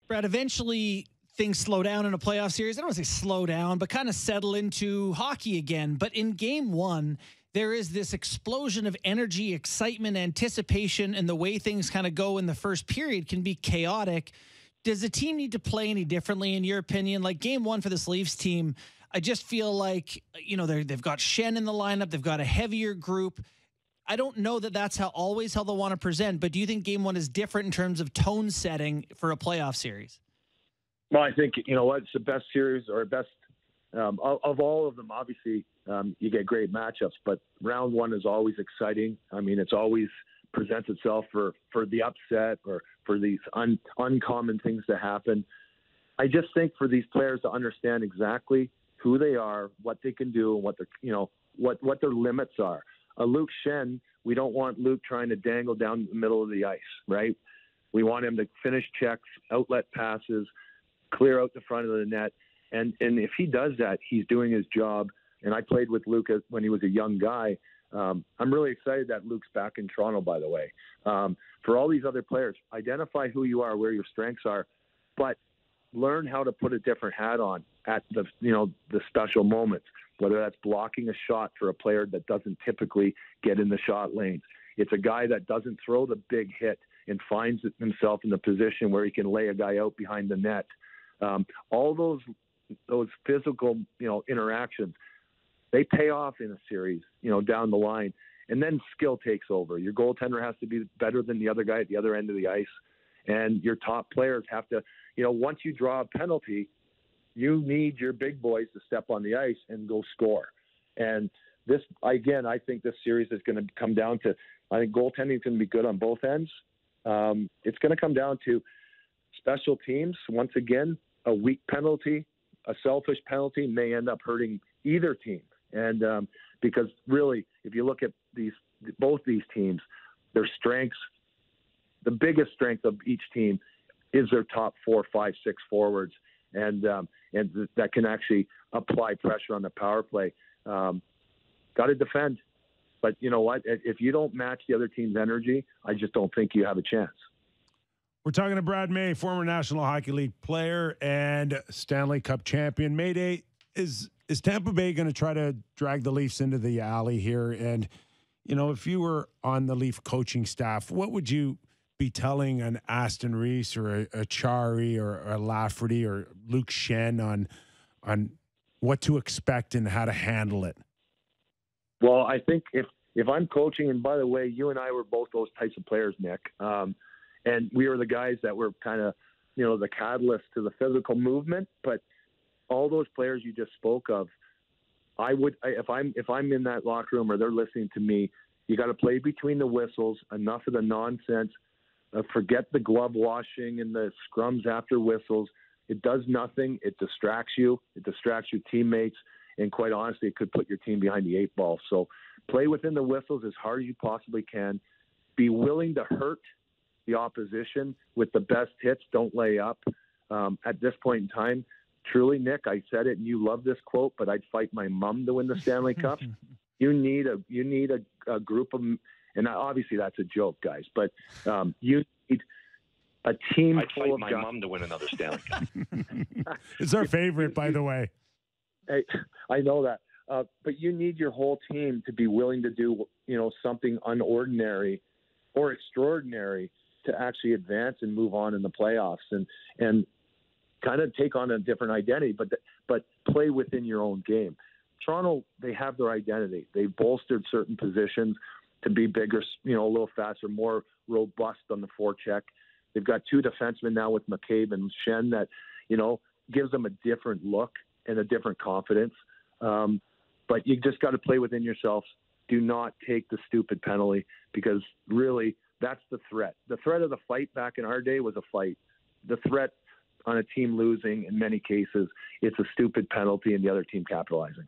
Brad, eventually things slow down in a playoff series. I don't want to say slow down, but kind of settle into hockey again. But in game one, there is this explosion of energy, excitement, anticipation, and the way things kind of go in the first period can be chaotic. Does the team need to play any differently, in your opinion? Like game one for this Leafs team, I just feel like, they've got Shen in the lineup. They've got a heavier group. I don't know that that's always how they'll want to present, but do you think game one is different in terms of tone setting for a playoff series? Well, I think, it's the best series or best of all of them. Obviously, you get great matchups, but round one is always exciting. I mean, it's always presents itself for the upset or for these uncommon things to happen. I just think for these players to understand exactly who they are, what they can do, and what their limits are. Luke Shen, we don't want Luke trying to dangle down the middle of the ice, right? We want him to finish checks, outlet passes, clear out the front of the net. And if he does that, he's doing his job. And I played with Luke when he was a young guy. I'm really excited that Luke's back in Toronto, by the way. For all these other players, identify who you are, where your strengths are, but learn how to put a different hat on at the special moments, whether that's blocking a shot for a player that doesn't typically get in the shot lanes. It's a guy that doesn't throw the big hit and finds himself in the position where he can lay a guy out behind the net. All those physical, interactions, they pay off in a series, down the line. And then skill takes over. Your goaltender has to be better than the other guy at the other end of the ice. And your top players have to, once you draw a penalty, you need your big boys to step on the ice and go score. And this, again, I think this series is going to come down to, I think goaltending is going to be good on both ends. It's going to come down to special teams. Once again, a weak penalty, a selfish penalty may end up hurting either team. And because really, if you look at both these teams, their strengths, the biggest strength of each team is their top 4, 5, 6 forwards. And that can actually apply pressure on the power play. Got to defend. But you know what? If you don't match the other team's energy, I just don't think you have a chance. We're talking to Brad May, former National Hockey League player and Stanley Cup champion. Mayday, is Tampa Bay going to try to drag the Leafs into the alley here? And, if you were on the Leaf coaching staff, what would you be telling an Aston Reese or a Chari or a Lafferty or Luke Shen on what to expect and how to handle it? Well, I think if I'm coaching, and by the way, you and I were both those types of players, Nick, and we were the guys that were kind of, the catalyst to the physical movement. But all those players you just spoke of, if I'm in that locker room or they're listening to me, you got to play between the whistles. Enough of the nonsense. Forget the glove washing and the scrums after whistles. It does nothing. It distracts you. It distracts your teammates. And quite honestly, it could put your team behind the 8 ball. So play within the whistles as hard as you possibly can. Be willing to hurt the opposition with the best hits. Don't lay up. At this point in time, truly, Nick, I said it and you love this quote, but I'd fight my mom to win the Stanley Cup. You need a group of, and obviously that's a joke, guys, but you need a team I'd full fight of my guys. mom to win another Stanley Cup. It's our favorite, by the way. Hey, I know that. But you need your whole team to be willing to do, something unordinary or extraordinary to actually advance and move on in the playoffs and kind of take on a different identity, but play within your own game. Toronto, they have their identity. They bolstered certain positions to be bigger, a little faster, more robust on the forecheck. They've got 2 defensemen now with McCabe and Shen that, gives them a different look and a different confidence. But you just got to play within yourselves. Do not take the stupid penalty because really that's the threat. The threat of the fight back in our day was a fight. The threat on a team losing, in many cases, it's a stupid penalty and the other team capitalizing.